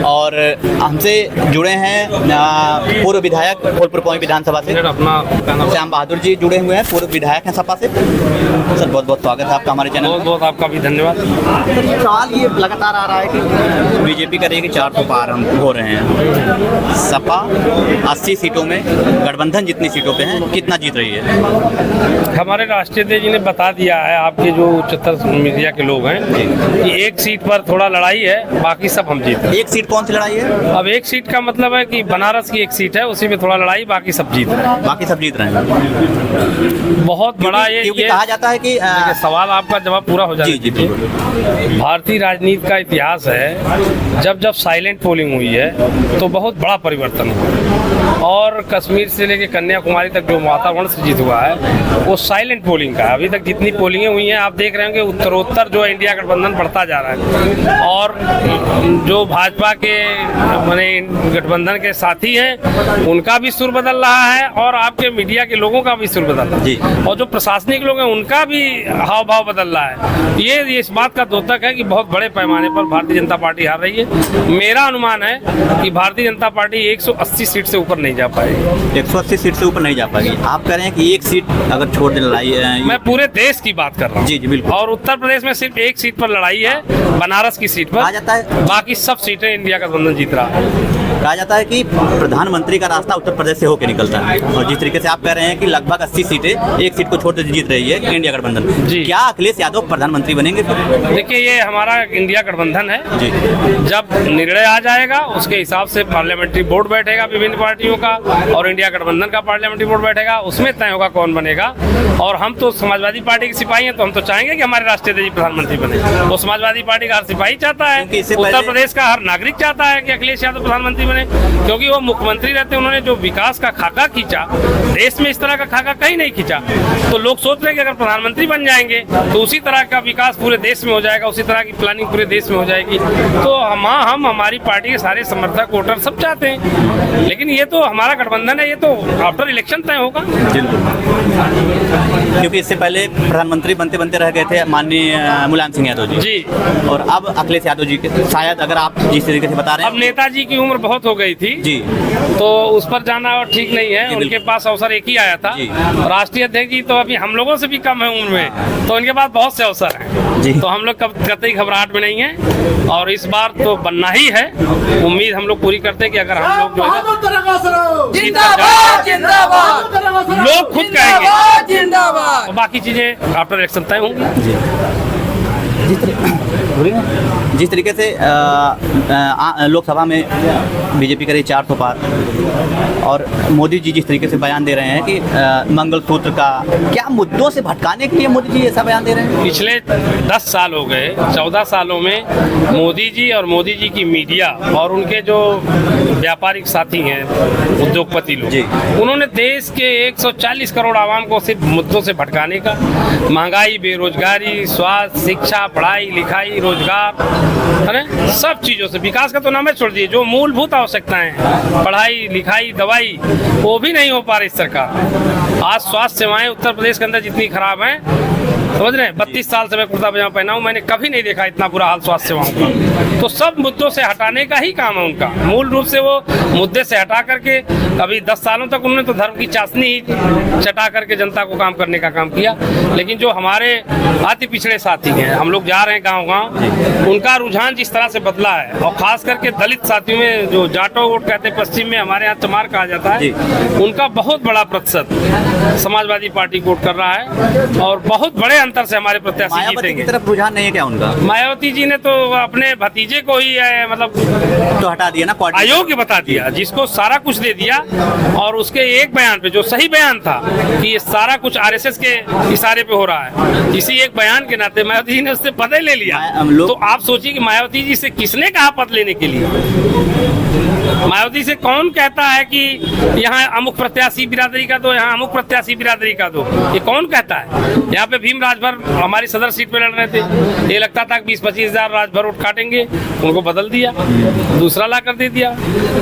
और हमसे जुड़े हैं पूर्व विधायक फूलपुर पौनी विधानसभा से श्याम बहादुर जी जुड़े हुए हैं, पूर्व विधायक हैं सपा से। सर बहुत बहुत स्वागत है आपका हमारे चैनल में। बहुत बहुत आपका भी धन्यवाद। सवाल ये लगातार आ रहा है कि बीजेपी करेगी 400 पार हम हो रहे हैं, सपा 80 सीटों में, गठबंधन जितनी सीटों पे हैं कितना जीत रही है? हमारे राष्ट्रीय अध्यक्ष जी ने बता दिया है, आपके जो उच्चतर मीडिया के लोग हैं, कि एक सीट पर थोड़ा लड़ाई है, बाकी सब हम जीत। एक सीट कौन सी लड़ाई है? अब एक सीट का मतलब है कि बनारस की एक सीट है, उसी में थोड़ा लड़ाई, बाकी सब जीत रहे हैं। बाकी सब जीत रहे हैं। बहुत बड़ा ये कहा जाता है कि सवाल आपका जवाब पूरा हो जाए। जी जी। भारतीय राजनीति का इतिहास है, जब जब साइलेंट पोलिंग हुई है तो बहुत बड़ा परिवर्तन हुआ, और कश्मीर से लेकर कन्याकुमारी तक जो वातावरण से जीत हुआ है वो साइलेंट पोलिंग का है। अभी तक जितनी पोलिंगें हुई हैं आप देख रहे हैं कि उत्तरोत्तर जो इंडिया गठबंधन बढ़ता जा रहा है, और जो भाजपा के माने गठबंधन के साथी हैं उनका भी सुर बदल रहा है, और आपके मीडिया के लोगों का भी सुर बदल रहा है, और जो प्रशासनिक लोग हैं उनका भी हाव भाव बदल रहा है। ये इस बात का द्योतक है कि बहुत बड़े पैमाने पर भारतीय जनता पार्टी हार रही है। मेरा अनुमान है कि भारतीय जनता पार्टी 180 सीट से ऊपर नहीं जा पाएगी। 180 सीट से ऊपर नहीं जा पाएगी। आप कह रहे हैं कि एक सीट अगर छोड़ दे लड़ाई है। मैं पूरे देश की बात कर रहा हूँ। जी जी बिल्कुल। और उत्तर प्रदेश में सिर्फ एक सीट पर लड़ाई है, बनारस की सीट पर कहा जाता है, बाकी सब सीटें इंडिया का गठबंधन जीत रहा है। कहा जाता है कि प्रधानमंत्री का रास्ता उत्तर प्रदेश से होकर निकलता है, और जिस तरीके से आप कह रहे हैं कि लगभग 80 सीटें एक सीट को छोड़कर जीत रही है इंडिया गठबंधन, क्या अखिलेश यादव प्रधानमंत्री बनेंगे? देखिए, ये हमारा इंडिया गठबंधन है जी। जब निर्णय आ जाएगा उसके हिसाब से पार्लियामेंट्री बोर्ड बैठेगा विभिन्न पार्टियों का, और इंडिया गठबंधन का पार्लियामेंट्री बोर्ड बैठेगा, उसमें तय होगा कौन बनेगा। और हम तो समाजवादी पार्टी के सिपाही हैं, तो हम तो चाहेंगे कि हमारे राष्ट्रीय अध्यक्ष प्रधानमंत्री बने। तो समाजवादी पार्टी का हर सिपाही चाहता है, उत्तर प्रदेश का हर नागरिक चाहता है कि अखिलेश यादव प्रधानमंत्री बने, क्योंकि वो मुख्यमंत्री रहते उन्होंने जो विकास का खाका खींचा, देश में इस तरह का खाका कहीं नहीं खींचा। तो लोग सोच रहे हैं कि अगर प्रधानमंत्री बन जाएंगे तो उसी तरह का विकास पूरे देश में हो जाएगा, उसी तरह की प्लानिंग पूरे देश में हो जाएगी। तो हम हमारी पार्टी के सारे समर्थक वोटर सब चाहते हैं, लेकिन ये तो हमारा गठबंधन है, ये तो आफ्टर इलेक्शन तय होगा। क्योंकि इससे पहले प्रधानमंत्री बनते बनते रह गए थे माननीय मुलायम सिंह यादव जी, और अब अखिलेश यादव जी के शायद, अगर आप जिस तरीके से बता रहे हैं, अब नेताजी की उम्र बहुत हो गई थी जी, तो उस पर जाना और ठीक नहीं है। उनके पास अवसर एक ही आया था। राष्ट्रीय अध्यक्ष जी तो अभी हम लोगों से भी कम है उम्र में, तो उनके पास बहुत से अवसर हैं। तो हम लोग कतई घबराहट में नहीं है, और इस बार तो बनना ही है। उम्मीद हम लोग पूरी करते हैं कि अगर हम लोग जो है लोग खुद कहेंगे, और बाकी चीजें आफ्टर इलेक्शन तय होंगी। जिस तरीके से लोकसभा में बीजेपी करे 400 पार, और मोदी जी जिस तरीके से बयान दे रहे हैं कि मंगलसूत्र का, क्या मुद्दों से भटकाने के लिए मोदी जी ऐसा बयान दे रहे हैं? पिछले 10 साल हो गए, 14 सालों में मोदी जी और मोदी जी की मीडिया और उनके जो व्यापारिक साथी हैं उद्योगपति लोग, उन्होंने देश के 140 करोड़ आवाम को सिर्फ मुद्दों से भटकाने का, महंगाई, बेरोजगारी, स्वास्थ्य, शिक्षा, पढ़ाई लिखाई, रोजगार, है ना, सब चीजों से, विकास का तो नाम है छोड़ दिए, जो मूलभूत आवश्यकताएं हैं, पढ़ाई लिखाई दवाई, वो भी नहीं हो पा रही सरकार। आज स्वास्थ्य सेवाएं उत्तर प्रदेश के अंदर जितनी खराब हैं, समझ रहे हैं, 32 साल से मैं कुर्ता पजामा पहना हूँ, मैंने कभी नहीं देखा इतना बुरा हाल स्वास्थ्य सेवाओं का। तो सब मुद्दों से हटाने का ही काम है उनका, मूल रूप से वो मुद्दे से हटा करके, अभी 10 सालों तक उन्होंने तो धर्म की चाशनी ही चटा करके जनता को काम करने का काम किया। लेकिन जो हमारे अति पिछड़े साथी हैं, हम लोग जा रहे हैं गाँव-गाँव, उनका रुझान जिस तरह से बदला है, और खास करके दलित साथियों में जो जाटो वोट कहते हैं, पश्चिम में हमारे यहाँ चमार कहा जाता है, उनका बहुत बड़ा प्रतिशत समाजवादी पार्टी वोट कर रहा है, और बहुत बड़े अंतर से हमारे प्रत्याशी जीतेंगे। की तरफ रुझान नहीं है क्या उनका? मायावती जी ने तो अपने भतीजे को ही मतलब तो हटा दिया ना, अयोग्य बता दिया, जिसको सारा कुछ दे दिया, और उसके एक बयान पे, जो सही बयान था कि ये सारा कुछ आरएसएस के इशारे पे हो रहा है, इसी एक बयान के नाते मायावती जी ने उससे पद ले लिया। तो आप सोचिए कि मायावती जी से किसने कहा पद लेने के लिए? मायावती से कौन कहता है कि यहाँ अमुक प्रत्याशी बिरादरी का दो, यहाँ अमुक प्रत्याशी बिरादरी का दो? ये कौन कहता है? यहाँ पे भीम राजभर हमारी सदर सीट पे लड़ रहे थे, ये लगता था कि 20-25 हजार राजभर वोट काटेंगे, उनको बदल दिया, दूसरा ला कर दे दिया।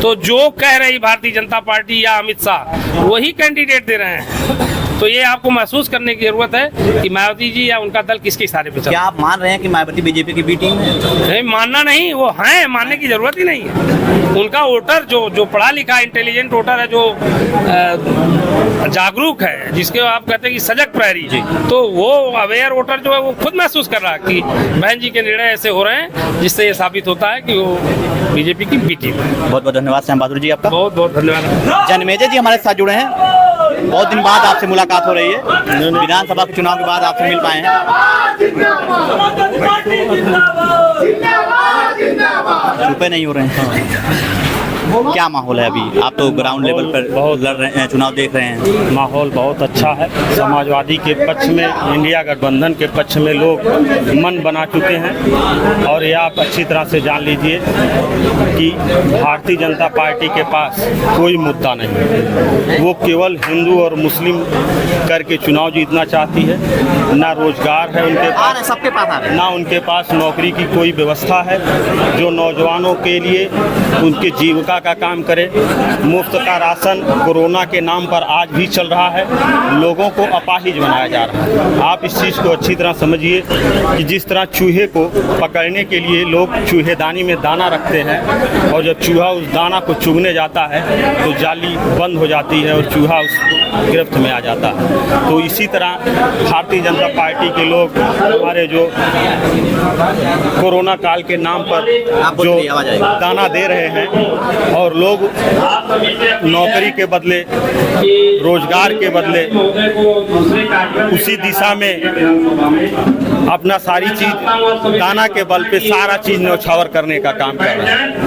तो जो कह रही भारतीय जनता पार्टी या अमित शाह, वही कैंडिडेट दे रहे हैं। तो ये आपको महसूस करने की जरूरत है कि मायावती जी या उनका दल किसके इशारे पे चल क्या रहा आप मान रहे हैं कि मायावती बीजेपी की बी टीम है? है। नहीं, मानना नहीं, वो हैं, मानने की जरूरत ही नहीं है। उनका वोटर जो पढ़ा लिखा इंटेलिजेंट वोटर है, जो जागरूक है, जिसके आप कहते हैं कि सजग प्रहरी, तो वो अवेयर वोटर जो है वो खुद महसूस कर रहा है कि बहन जी के निर्णय ऐसे हो रहे हैं, जिससे ये साबित होता है कि वो बीजेपी की बी टीम है। बहुत बहुत धन्यवाद श्याम बहादुर जी आपका। बहुत बहुत धन्यवाद। जन्मेजय जी हमारे साथ जुड़े हैं, बहुत दिन बाद आपसे मुलाकात हो रही है, विधानसभा के चुनाव के बाद आपसे मिल पाए हैं। छुपे नहीं हो रहे हैं, क्या माहौल है अभी? आप तो ग्राउंड लेवल पर बहुत लड़ रहे हैं, चुनाव देख रहे हैं। माहौल बहुत अच्छा है। समाजवादी के पक्ष में, इंडिया गठबंधन के पक्ष में लोग मन बना चुके हैं। और ये आप अच्छी तरह से जान लीजिए कि भारतीय जनता पार्टी के पास कोई मुद्दा नहीं, वो केवल हिंदू और मुस्लिम करके चुनाव जीतना चाहती है। ना रोजगार है उनके पास, सबके पास आ रहे हैं। ना उनके पास नौकरी की कोई व्यवस्था है जो नौजवानों के लिए उनके जीविका का काम करे। मुफ्त का राशन कोरोना के नाम पर आज भी चल रहा है, लोगों को अपाहिज बनाया जा रहा है। आप इस चीज़ को अच्छी तरह समझिए कि जिस तरह चूहे को पकड़ने के लिए लोग चूहेदानी में दाना रखते हैं, और जब चूहा उस दाना को चुगने जाता है तो जाली बंद हो जाती है और चूहा उस गिरफ्त में आ जाता है। तो इसी तरह भारतीय जनता पार्टी के लोग हमारे जो कोरोना काल के नाम पर जो दाना दे रहे हैं, और लोग नौकरी के बदले, रोजगार के बदले उसी दिशा में अपना सारी चीज दाना के बल पे सारा चीज न्यौछावर करने का काम कर रहे हैं।